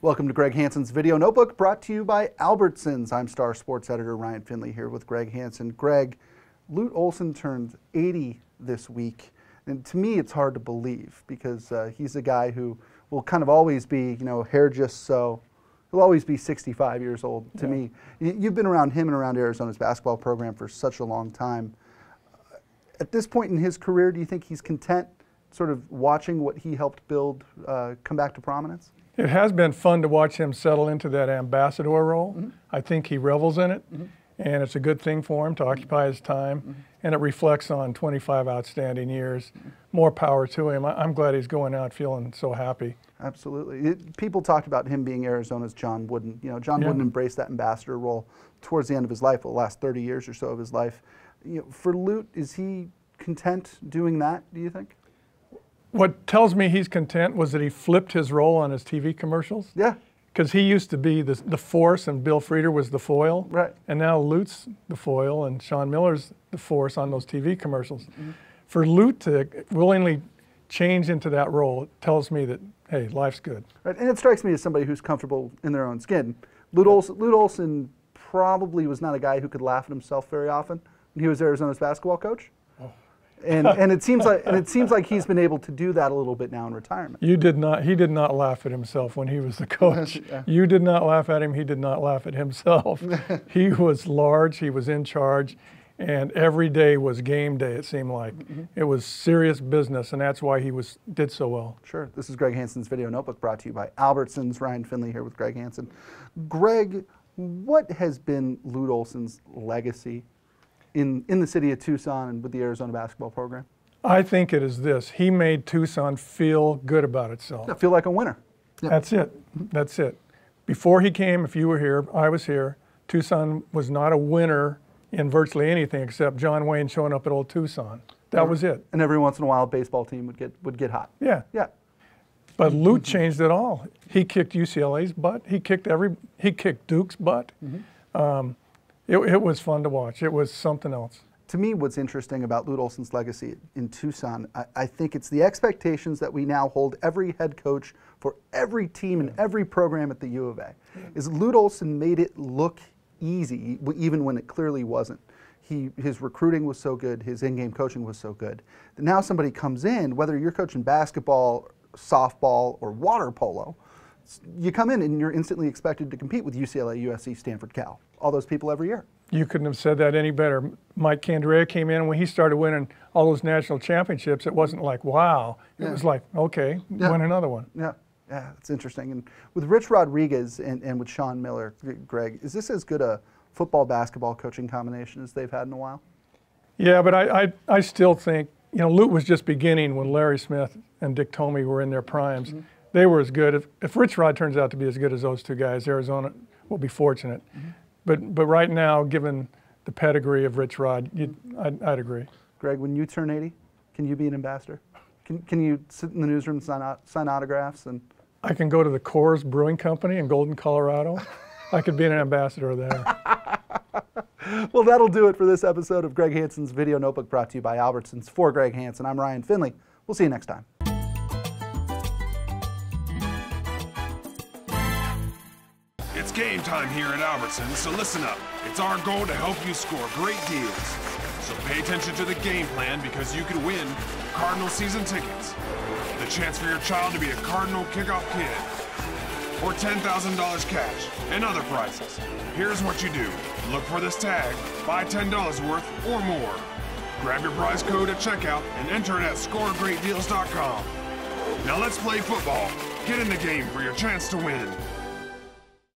Welcome to Greg Hansen's Video Notebook, brought to you by Albertsons. I'm Star Sports Editor Ryan Finley here with Greg Hansen. Greg, Lute Olson turned 80 this week, and to me it's hard to believe because he's a guy who will kind of always be, hair just so. He'll always be 65 years old to me. You've been around him and around Arizona's basketball program for such a long time. At this point in his career, do you think he's content sort of watching what he helped build come back to prominence? It has been fun to watch him settle into that ambassador role. Mm-hmm. I think he revels in it, Mm-hmm. and it's a good thing for him to occupy his time, and it reflects on 25 outstanding years. More power to him. I'm glad he's going out feeling so happy. Absolutely. People talked about him being Arizona's John Wooden. John Wooden embraced that ambassador role towards the end of his life, the last 30 years or so of his life. For Lute, is he content doing that, do you think? What tells me he's content was that he flipped his role on his TV commercials. Yeah. Because he used to be the force and Bill Frieder was the foil. Right. And now Lute's the foil and Sean Miller's the force on those TV commercials. Mm-hmm. For Lute to willingly change into that role, it tells me that, hey, life's good. Right. And it strikes me as somebody who's comfortable in their own skin. Lute Olson probably was not a guy who could laugh at himself very often when he was Arizona's basketball coach. And it seems like he's been able to do that a little bit now in retirement. He did not laugh at himself when he was the coach. Yeah. You did not laugh at him. He did not laugh at himself. He was large. He was in charge, and every day was game day. It seemed like it was serious business, and that's why he did so well. Sure. This is Greg Hansen's Video Notebook, brought to you by Albertsons. Ryan Finley here with Greg Hansen. Greg, what has been Lute Olson's legacy in the city of Tucson and with the Arizona basketball program? I think it is this. He made Tucson feel good about itself. Yeah, feel like a winner. Yep. That's it. That's it. Before he came, if you were here, I was here, Tucson was not a winner in virtually anything except John Wayne showing up at Old Tucson. That was it. And every once in a while, a baseball team would get hot. Yeah. Yeah. But Lute changed it all. He kicked UCLA's butt. He kicked Duke's butt. It was fun to watch. It was something else. To me, what's interesting about Lute Olson's legacy in Tucson, I think it's the expectations that we now hold every head coach for every team and every program at the U of A. Is Lute Olson made it look easy, even when it clearly wasn't. His recruiting was so good, his in-game coaching was so good, that now somebody comes in, whether you're coaching basketball, softball, or water polo, you come in and you're instantly expected to compete with UCLA, USC, Stanford, Cal, all those people every year. You couldn't have said that any better. Mike Candrea came in, and when he started winning all those national championships, it wasn't like, wow. It was like, okay, win another one. Yeah, it's interesting. And with Rich Rodriguez and with Sean Miller, Greg, is this as good a football-basketball coaching combination as they've had in a while? Yeah, but I still think, Lute was just beginning when Larry Smith and Dick Tomey were in their primes. They were as good. If Rich Rod turns out to be as good as those two guys, Arizona will be fortunate. But right now, given the pedigree of Rich Rod, I'd agree. Greg, when you turn 80, can you be an ambassador? Can you sit in the newsroom and sign autographs? And I can go to the Coors Brewing Company in Golden, Colorado. I could be an ambassador there. Well, that'll do it for this episode of Greg Hansen's Video Notebook, brought to you by Albertsons. For Greg Hansen, I'm Ryan Finley. We'll see you next time. It's game time here at Albertsons, so listen up. It's our goal to help you score great deals. So pay attention to the game plan, because you could win Cardinal season tickets, the chance for your child to be a Cardinal kickoff kid, or $10,000 cash and other prizes. Here's what you do. Look for this tag, buy $10 worth or more. Grab your prize code at checkout and enter it at scoregreatdeals.com. Now let's play football. Get in the game for your chance to win.